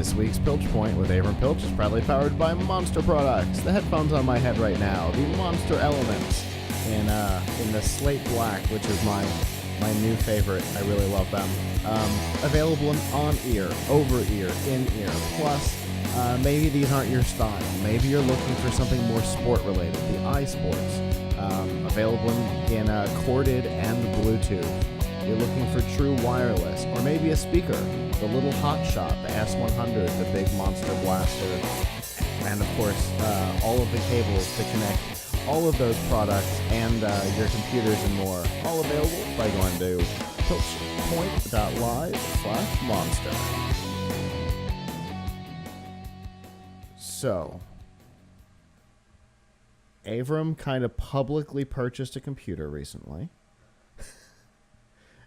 This week's Piltch Point with Avram Piltch is proudly powered by Monster Products. The headphones on my head right now, the Monster Elements in the slate black, which is my new favorite. I really love them. Available in on-ear, over-ear, in-ear. Plus, maybe these aren't your style. Maybe you're looking for something more sport-related, the iSports. Available in corded and Bluetooth. You're looking for true wireless, or maybe a speaker, the little hot shot, the S100, the big monster blaster, and of course, all of the cables to connect all of those products and your computers and more, all available by going to piltchpoint.live/monster. So, Avram kind of publicly purchased a computer recently.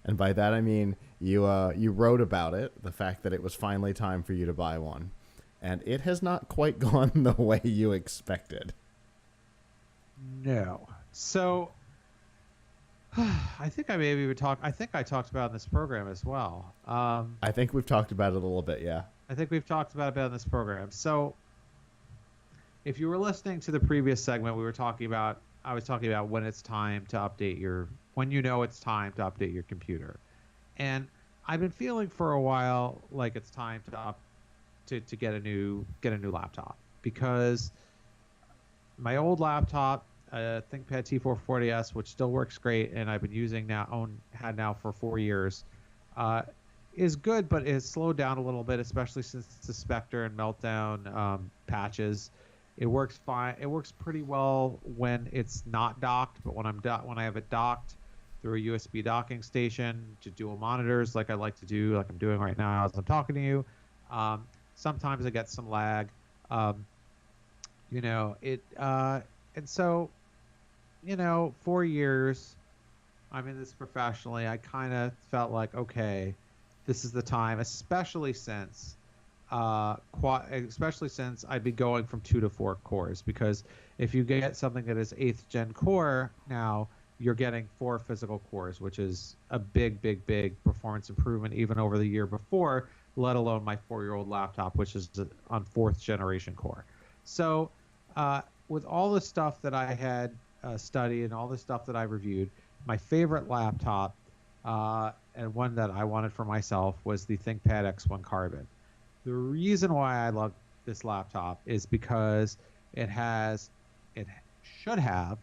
And by that I mean you wrote about it, the fact that it was finally time for you to buy one. And it has not quite gone the way you expected. No. So I think I talked about it in this program as well. I think we've talked about it a little bit, yeah. I think we've talked about it in this program. So if you were listening to the previous segment, I was talking about when it's time to update when you know it's time to update your computer. And I've been feeling for a while like it's time to get a new laptop, because my old laptop, ThinkPad T440S, which still works great and I've been had now for 4 years, is good, but it has slowed down a little bit, especially since the Spectre and Meltdown patches. It works fine. It works pretty well when it's not docked, but when I have it docked through a USB docking station to dual monitors, like I like to do, like I'm doing right now as I'm talking to you, sometimes I get some lag. And so, 4 years, I'm in this professionally. I kind of felt like, okay, this is the time, especially since I'd be going from 2 to 4 cores, because if you get something that is 8th gen core now, you're getting 4 physical cores, which is a big performance improvement even over the year before, let alone my 4-year-old laptop, which is on 4th generation core. So with all the stuff that I had studied and all the stuff that I reviewed, my favorite laptop and one that I wanted for myself was the ThinkPad X1 Carbon. The reason why I love this laptop is because it should have,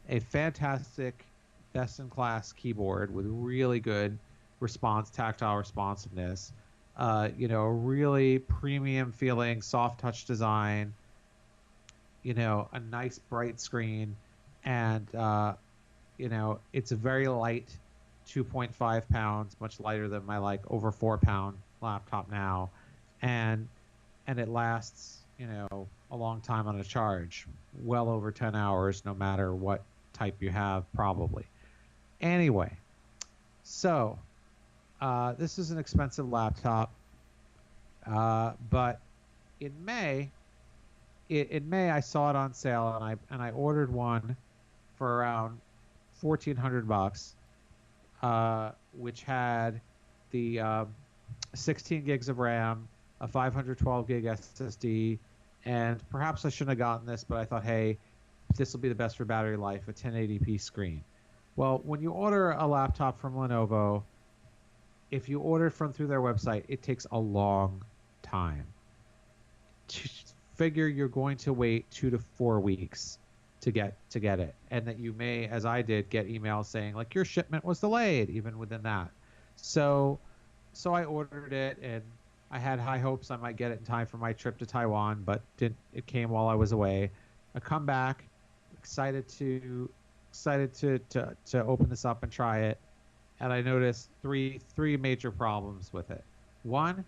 a fantastic, best-in-class keyboard with really good tactile responsiveness, a really premium feeling, soft touch design, a nice bright screen, and it's a very light, 2.5 pounds, much lighter than my over 4 pound laptop now, and it lasts a long time on a charge, well over 10 hours, no matter what type you have, probably. Anyway, so this is an expensive laptop, but in May I saw it on sale, and I ordered one for around $1,400, which had the 16 gigs of RAM, a 512 gig SSD, and perhaps I shouldn't have gotten this, but I thought, hey, this will be the best for battery life, a 1080p screen. Well, when you order a laptop from Lenovo, if you order through their website, it takes a long time. Figure you're going to wait 2 to 4 weeks to get it, and that you may, as I did, get emails saying your shipment was delayed even within that. So I ordered it, and I had high hopes I might get it in time for my trip to Taiwan, but didn't. It came while I was away. I come back, excited to open this up and try it, and I noticed three major problems with it. One,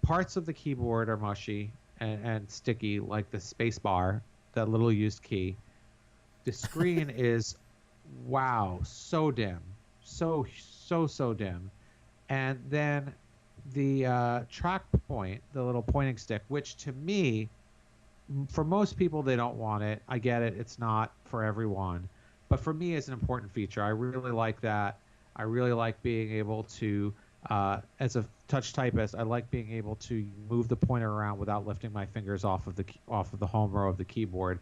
parts of the keyboard are mushy and sticky, like the space bar, that little used key. The screen is, so dim, so dim. And then the track point, the little pointing stick, which to me, for most people, they don't want it. I get it. It's not for everyone. But for me, it's an important feature. I really like that. I really like being able to As a touch typist, I like being able to move the pointer around without lifting my fingers off of the home row of the keyboard.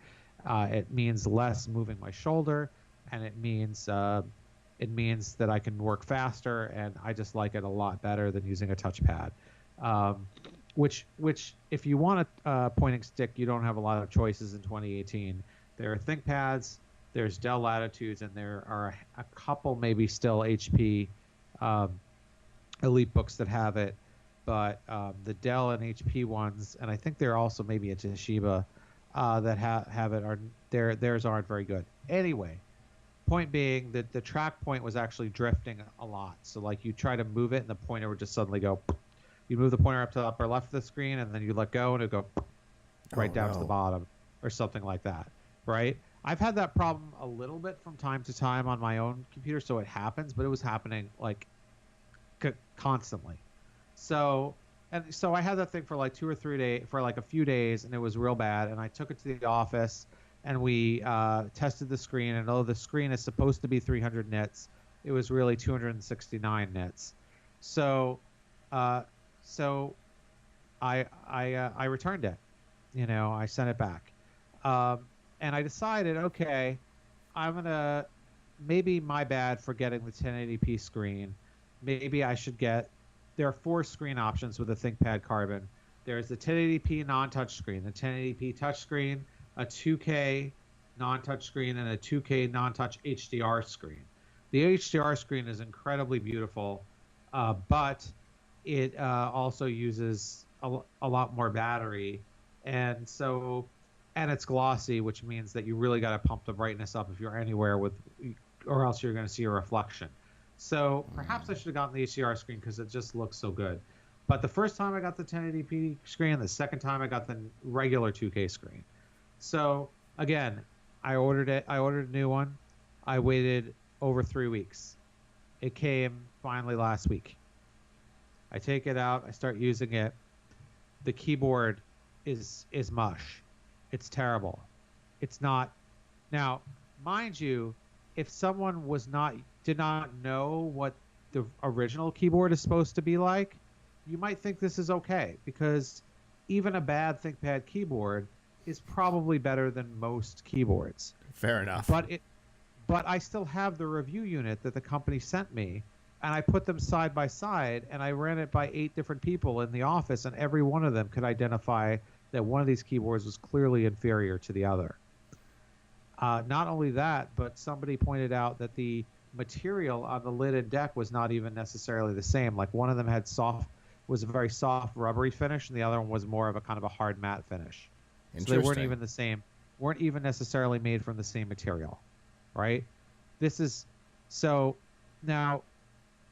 It means less moving my shoulder, and it means that I can work faster, and I just like it a lot better than using a touchpad. Which if you want a pointing stick, you don't have a lot of choices in 2018. There are ThinkPads, there's Dell Latitudes, and there are a couple maybe still HP EliteBooks that have it, but the Dell and HP ones, and I think there are also maybe a Toshiba that have it, theirs aren't very good. Anyway, point being that the track point was actually drifting a lot. So like you try to move it, and the pointer would just suddenly go. You move the pointer up to the upper left of the screen, and then you let go, and it go right down to the bottom, or something like that. Right? I've had that problem a little bit from time to time on my own computer, so it happens, but it was happening like constantly. So I had that thing for like 2 or 3 days, for like a few days, and it was real bad. And I took it to the office, and we tested the screen. And although the screen is supposed to be 300 nits, it was really 269 nits. So I returned it. I sent it back, and I decided, okay, I'm gonna, maybe my bad for getting the 1080p screen. Maybe I should get. There are 4 screen options with the ThinkPad Carbon. There's the 1080p non-touch screen, the 1080p touch screen, a 2K non-touch screen, and a 2K non-touch HDR screen. The HDR screen is incredibly beautiful, but it also uses a lot more battery, and it's glossy, which means that you really got to pump the brightness up if you're anywhere or else you're going to see a reflection. So perhaps I should have gotten the HDR screen because it just looks so good. But the first time I got the 1080p screen, the second time I got the regular 2K screen. So again, I ordered it. I ordered a new one. I waited over 3 weeks. It came finally last week. I take it out. I start using it. The keyboard is mush. It's terrible. It's not. Now, mind you, if someone did not know what the original keyboard is supposed to be like, you might think this is okay, because even a bad ThinkPad keyboard is probably better than most keyboards. Fair enough. But I still have the review unit that the company sent me, and I put them side by side, and I ran it by 8 different people in the office, and every one of them could identify that one of these keyboards was clearly inferior to the other. Not only that, but somebody pointed out that the material on the lid and deck was not even necessarily the same. Like one of them was a very soft rubbery finish, and the other one was more of a kind of a hard matte finish. So they weren't even the same, weren't even necessarily made from the same material, right? So now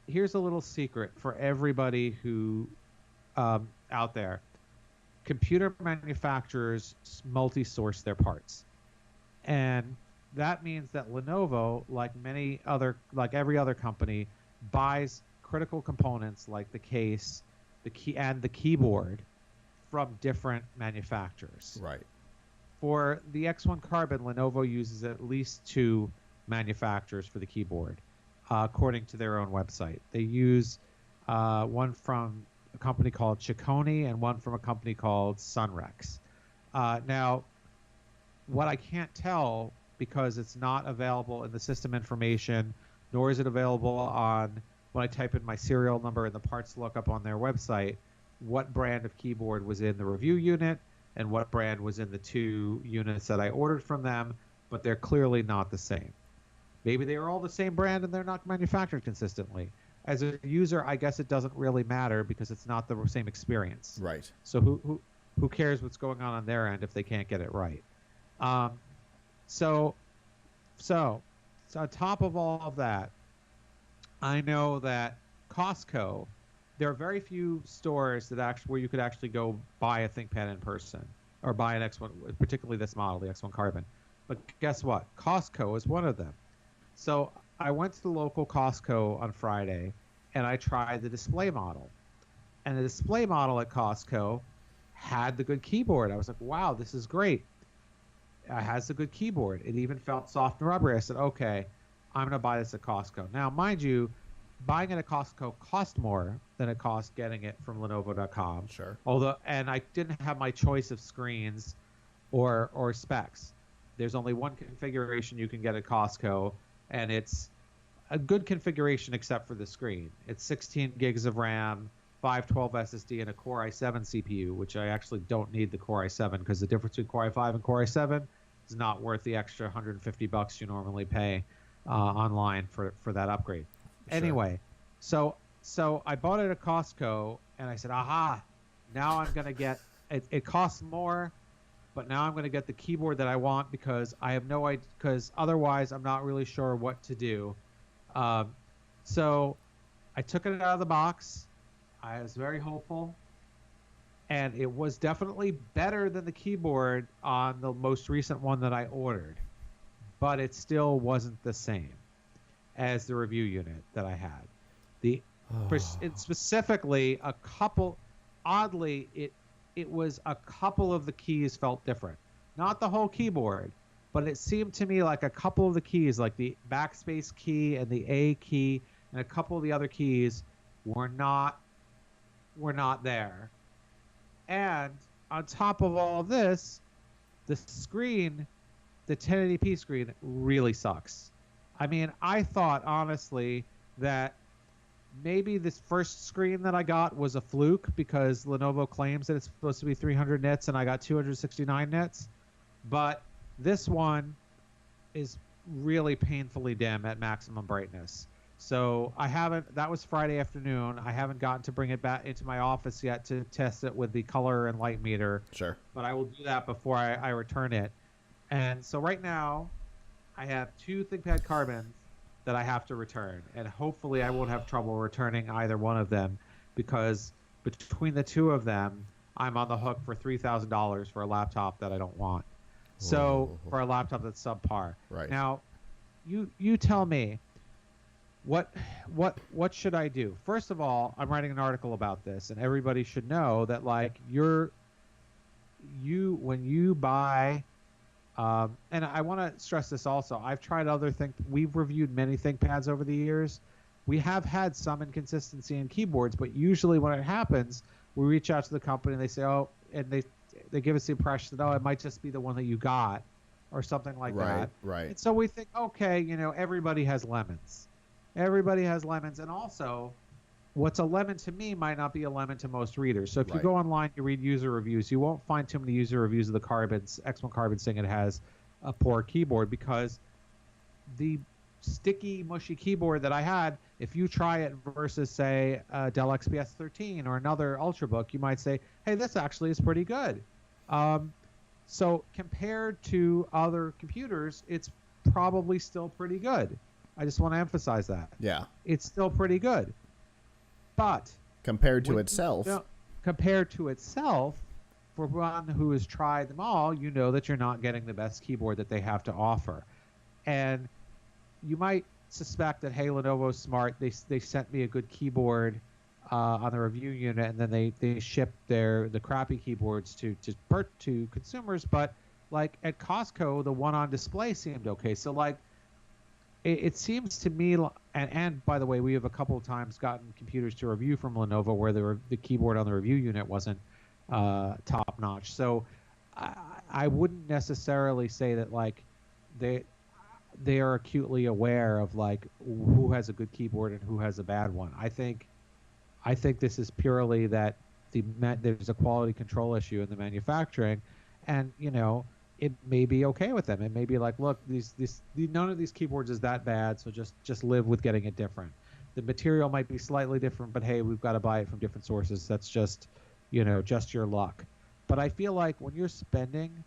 here's a little secret for everybody who out there. Computer manufacturers multi-source their parts. And that means that Lenovo, like every other company, buys critical components like the case, the key, and the keyboard from different manufacturers. Right. For the X1 Carbon, Lenovo uses at least 2 manufacturers for the keyboard, according to their own website. They use one from a company called Chicone and one from a company called Sunrex. Now, what I can't tell, because it's not available in the system information, nor is it available when I type in my serial number in the parts lookup on their website, what brand of keyboard was in the review unit and what brand was in the 2 units that I ordered from them, but they're clearly not the same. Maybe they are all the same brand and they're not manufactured consistently. As a user, I guess it doesn't really matter because it's not the same experience. Right. So who cares what's going on their end if they can't get it right? So on top of all of that, I know that Costco, there are very few stores where you could actually go buy a ThinkPad in person or buy an X1, particularly this model, the X1 Carbon. But guess what? Costco is one of them. So I went to the local Costco on Friday, and I tried the display model. And the display model at Costco had the good keyboard. I was like, wow, this is great. It has a good keyboard. It even felt soft and rubbery. I said, okay, I'm going to buy this at Costco. Now, mind you, buying it at Costco cost more than it cost getting it from Lenovo.com. Sure. Although, and I didn't have my choice of screens or specs. There's only one configuration you can get at Costco, and it's a good configuration except for the screen. It's 16 gigs of RAM, 512 SSD, and a Core i7 CPU, which I actually don't need the Core i7 because the difference between Core i5 and Core i7 is not worth the extra $150 you normally pay online for that upgrade. Sure. Anyway, so I bought it at Costco, and I said, aha, now I'm going to get it costs more, but now I'm going to get the keyboard that I want because I have no idea, because otherwise I'm not really sure what to do. So I took it out of the box. I was very hopeful, and it was definitely better than the keyboard on the most recent one that I ordered, but it still wasn't the same as the review unit that I had. Specifically, a couple, oddly, it was a couple of the keys felt different. Not the whole keyboard, but it seemed to me like a couple of the keys, like the backspace key and the A key and a couple of the other keys were not there. And on top of all of this, the screen, the 1080p screen, really sucks. I mean, I thought, honestly, that maybe this first screen that I got was a fluke because Lenovo claims that it's supposed to be 300 nits and I got 269 nits. But this one is really painfully dim at maximum brightness. So that was Friday afternoon. I haven't gotten to bring it back into my office yet to test it with the color and light meter. Sure. But I will do that before I return it. And so right now, I have 2 ThinkPad Carbons that I have to return. And hopefully I won't have trouble returning either one of them because between the 2 of them, I'm on the hook for $3,000 for a laptop that I don't want. So for a laptop that's subpar. Right. Now, you tell me, what should I do? First of all, I'm writing an article about this, and everybody should know that like when you buy, and I want to stress this also. I've tried other things. We've reviewed many ThinkPads over the years. We have had some inconsistency in keyboards, but usually when it happens, we reach out to the company and they say, oh, and they give us the impression that, oh, it might just be the one that you got or something like that. Right. And so we think, okay, everybody has lemons. Everybody has lemons. And also, what's a lemon to me might not be a lemon to most readers. So if you go online, you read user reviews, you won't find too many user reviews of the X1 Carbon saying it has a poor keyboard because the sticky, mushy keyboard that I had, if you try it versus, say, a Dell XPS 13 or another Ultrabook, you might say, hey, this actually is pretty good. So compared to other computers, it's probably still pretty good. I just want to emphasize that. Yeah. It's still pretty good. But compared to itself, for one who has tried them all, you know that you're not getting the best keyboard that they have to offer. And you might suspect that, hey, Lenovo's smart. They sent me a good keyboard on the review unit, and then they shipped the crappy keyboards to consumers. But like at Costco, the one on display seemed okay. So like it seems to me, and by the way, we have a couple of times gotten computers to review from Lenovo where the keyboard on the review unit wasn't top notch. So I wouldn't necessarily say that like they are acutely aware of like who has a good keyboard and who has a bad one. I think this is purely that there's a quality control issue in the manufacturing, and it may be okay with them. It may be like, look, none of these keyboards is that bad, so just live with getting it different. The material might be slightly different, but hey, we've got to buy it from different sources. That's just your luck. But I feel like when you're spending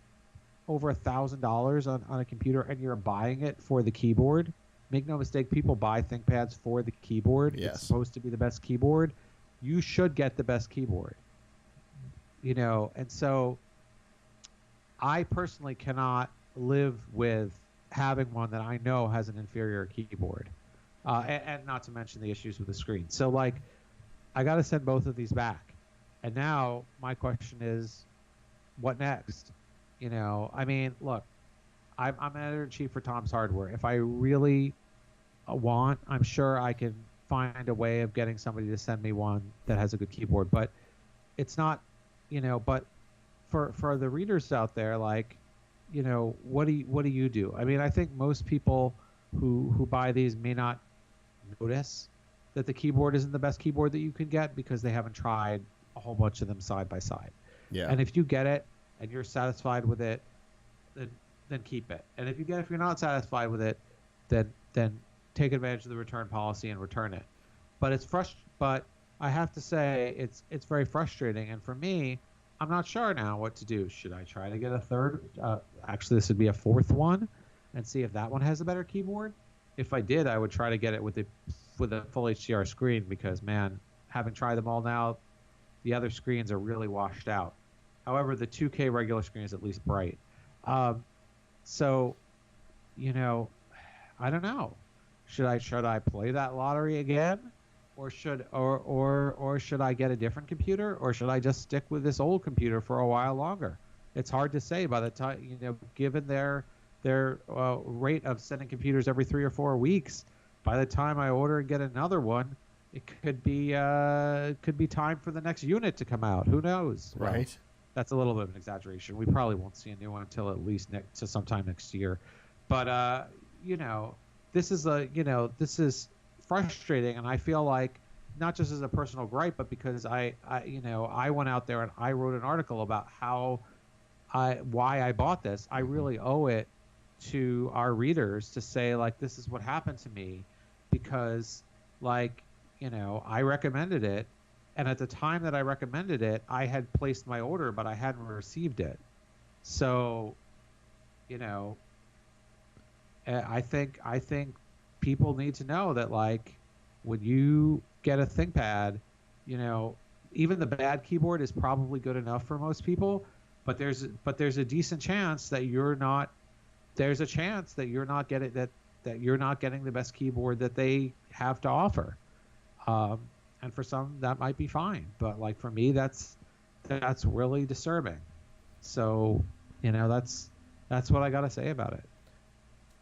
over $1,000 on a computer and you're buying it for the keyboard, make no mistake, people buy ThinkPads for the keyboard. Yes. It's supposed to be the best keyboard. You should get the best keyboard. And so I personally cannot live with having one that I know has an inferior keyboard, and not to mention the issues with the screen. So like, I got to send both of these back. And now my question is, what next? I mean, look, I'm editor-in-chief for Tom's Hardware. If I really want, I'm sure I can find a way of getting somebody to send me one that has a good keyboard. But it's not, but for the readers out there, like, what do you do? I mean, I think most people who buy these may not notice that the keyboard isn't the best keyboard that you can get because they haven't tried a whole bunch of them side by side. Yeah. And if you get it and you're satisfied with it, then keep it. And if you're not satisfied with it, then take advantage of the return policy and return it. But but I have to say it's very frustrating. And for me, I'm not sure now what to do. Should I try to get a third? Actually, this would be a fourth one, and see if that one has a better keyboard. If I did, I would try to get it with a full HDR screen because, man, having tried them all now, the other screens are really washed out. However, the 2K regular screen is at least bright. So, I don't know. Should I play that lottery again, or should I get a different computer, or should I just stick with this old computer for a while longer? It's hard to say. By the time given their rate of sending computers every 3 or 4 weeks, by the time I order and get another one, it could be time for the next unit to come out. Who knows? Right. Well, that's a little bit of an exaggeration. We probably won't see a new one until at least sometime next year. But this is frustrating, and I feel like not just as a personal gripe, but because I went out there and I wrote an article about why I bought this. I really owe it to our readers to say, like, this is what happened to me, because I recommended it, and at the time that I recommended it, I had placed my order, but I hadn't received it. So, I think people need to know that, like, when you get a ThinkPad, even the bad keyboard is probably good enough for most people, but there's a decent chance that you're not getting the best keyboard that they have to offer. And for some that might be fine, but like for me, that's really disturbing. So, that's what I got to say about it.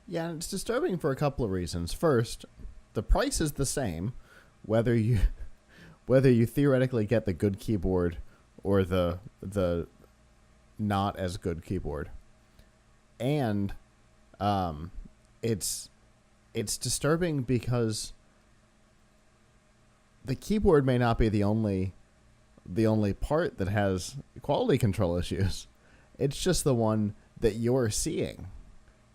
Yeah, and it's disturbing for a couple of reasons. First, the price is the same, whether you theoretically get the good keyboard or the not as good keyboard. And it's disturbing because the keyboard may not be the only part that has quality control issues. It's just the one that you're seeing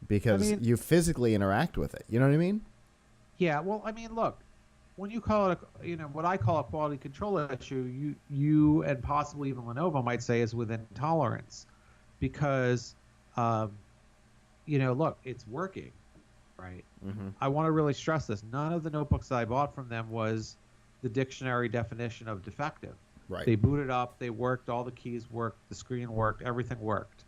because you physically interact with it. You know what I mean? Yeah. Well, I mean, look, when you call it what I call a quality control issue, you and possibly even Lenovo might say is within tolerance, because look, it's working, right? Mm-hmm. I want to really stress this. None of the notebooks that I bought from them was the dictionary definition of defective. Right. They booted up, they worked, all the keys worked, the screen worked, everything worked.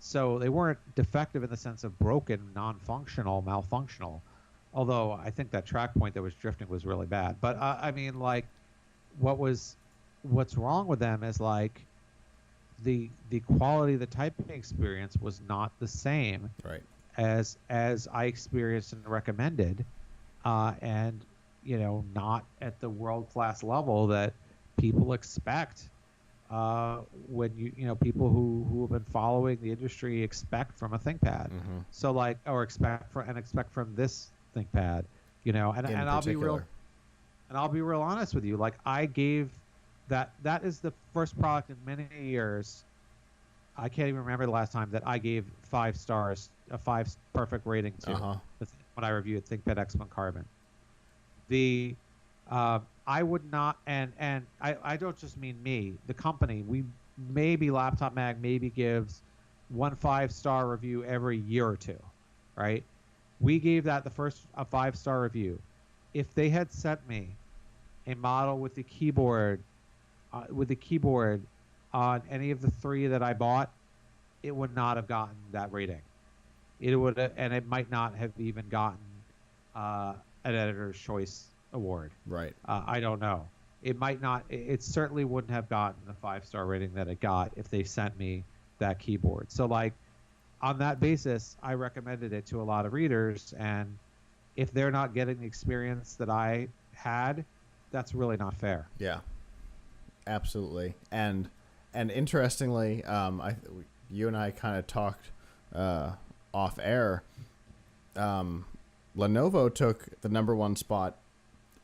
So they weren't defective in the sense of broken, non-functional, malfunctional. Although I think that track point that was drifting was really bad. But I mean, like, what's wrong with them is like the quality of the typing experience was not the same, right, as I experienced and recommended, and not at the world-class level that people expect when people who have been following the industry expect from a ThinkPad. Mm-hmm. So like, or expect from this ThinkPad, and I'll be real honest with you. Like, I gave that is the first product in many years. I can't even remember the last time that I gave 5 stars, a 5 perfect rating to when I reviewed ThinkPad X1 Carbon. I would not, and I don't just mean me, the company. Laptop Mag maybe gives 1 5-star review every year or two, right? We gave that a 5-star review. If they had sent me a model with the keyboard on any of the 3 that I bought, it would not have gotten that rating. And it might not have even gotten an editor's choice award. Right. I don't know. It might not. It certainly wouldn't have gotten the 5-star rating that it got if they sent me that keyboard. So like, on that basis, I recommended it to a lot of readers, and if they're not getting the experience that I had, that's really not fair. Yeah, absolutely. And interestingly, you and I kind of talked off air. Lenovo took the #1 spot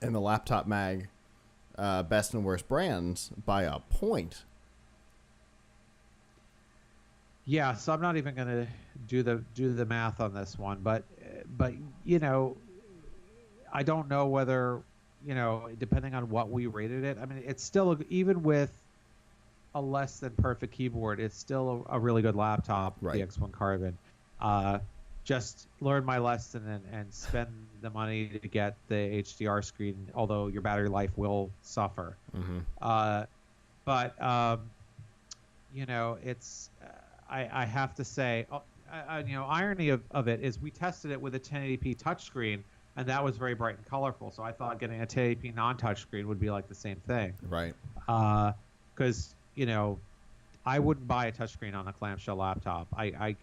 in the Laptop Mag best and worst brands by a point. Yeah, so I'm not even going to do the math on this one, but you know, I don't know whether, you know, depending on what we rated it. I mean, it's still, even with a less than perfect keyboard, it's still a really good laptop, right. The X1 Carbon. Just learn my lesson and spend the money to get the HDR screen, although your battery life will suffer. Mm-hmm. But you know, it's I have to say, you know, irony of it is we tested it with a 1080p touchscreen, and that was very bright and colorful. So I thought getting a 1080p non-touchscreen would be like the same thing. Right. Because, you know, I wouldn't buy a touchscreen on a clamshell laptop. I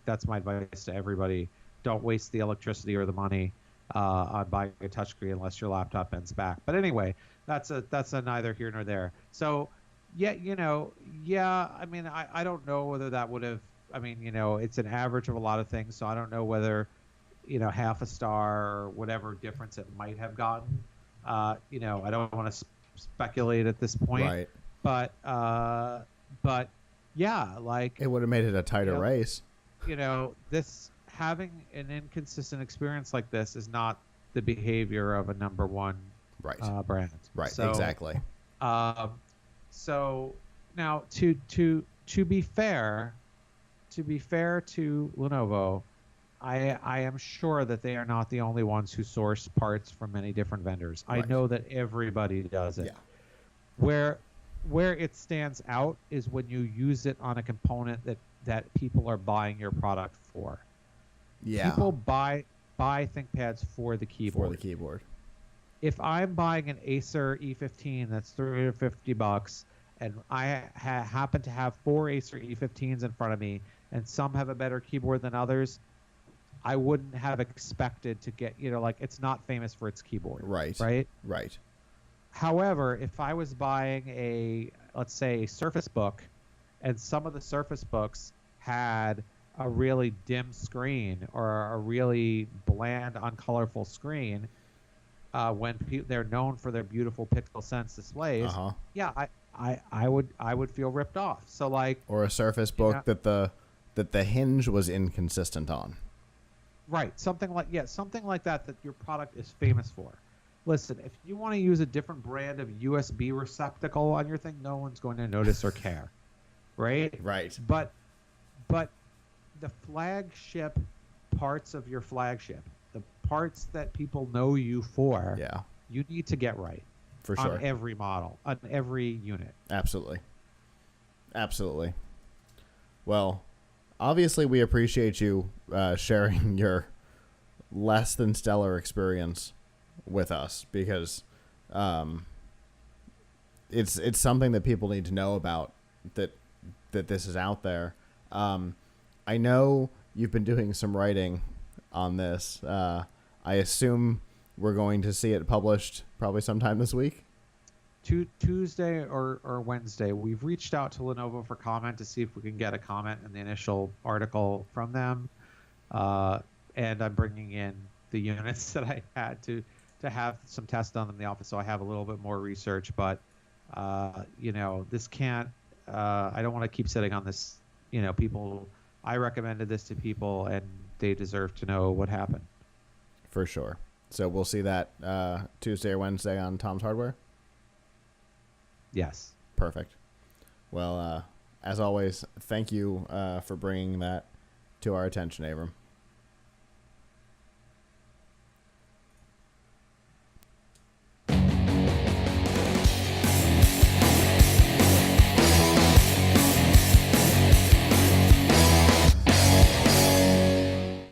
that's my advice to everybody. Don't waste the electricity or the money on buying a touchscreen unless your laptop bends back. But anyway, that's a neither here nor there. So, yeah, you know, yeah, I mean, I don't know whether that would have, I mean, you know, it's an average of a lot of things, so I don't know whether, you know, half a star or whatever difference it might have gotten. You know, I don't want to speculate at this point. Right. But yeah, like, it would have made it a tighter race. You know, this having an inconsistent experience like this is not the behavior of a #1 brand. Right. So, exactly. So now to be fair to Lenovo, I am sure that they are not the only ones who source parts from many different vendors. Right. I know that everybody does it. Yeah. Where it stands out is when you use it on a component that people are buying your product for. Yeah. People buy ThinkPads for the keyboard. For the keyboard. If I'm buying an Acer E15 that's $350, and I happen to have 4 Acer E15s in front of me, and some have a better keyboard than others, I wouldn't have expected to get, you know, like, it's not famous for its keyboard. Right. Right? Right. However, if I was buying let's say, a Surface Book, and some of the Surface Books had a really dim screen or a really bland, uncolorful screen, when they're known for their beautiful Pixel Sense displays, yeah, I would feel ripped off. So, like, or a Surface Book that the hinge was inconsistent on. Right, something like that your product is famous for. Listen, if you want to use a different brand of USB receptacle on your thing, no one's going to notice or care, right? Right. But the flagship parts of your flagship, the parts that people know you for, you need to get right. For sure. On every model, on every unit. Absolutely. Well, obviously we appreciate you sharing your less than stellar experience with us, because it's something that people need to know about, that this is out there. I know you've been doing some writing on this. I assume we're going to see it published probably sometime this week. Tuesday or Wednesday. We've reached out to Lenovo for comment to see if we can get a comment in the initial article from them, and I'm bringing in the units that I had to have some tests done in the office, so I have a little bit more research. But you know, this can't. I don't want to keep sitting on this. You know, people. I recommended this to people, and they deserve to know what happened. For sure. So we'll see that Tuesday or Wednesday on Tom's Hardware? Yes. Perfect. Well, as always, thank you for bringing that to our attention, Avram.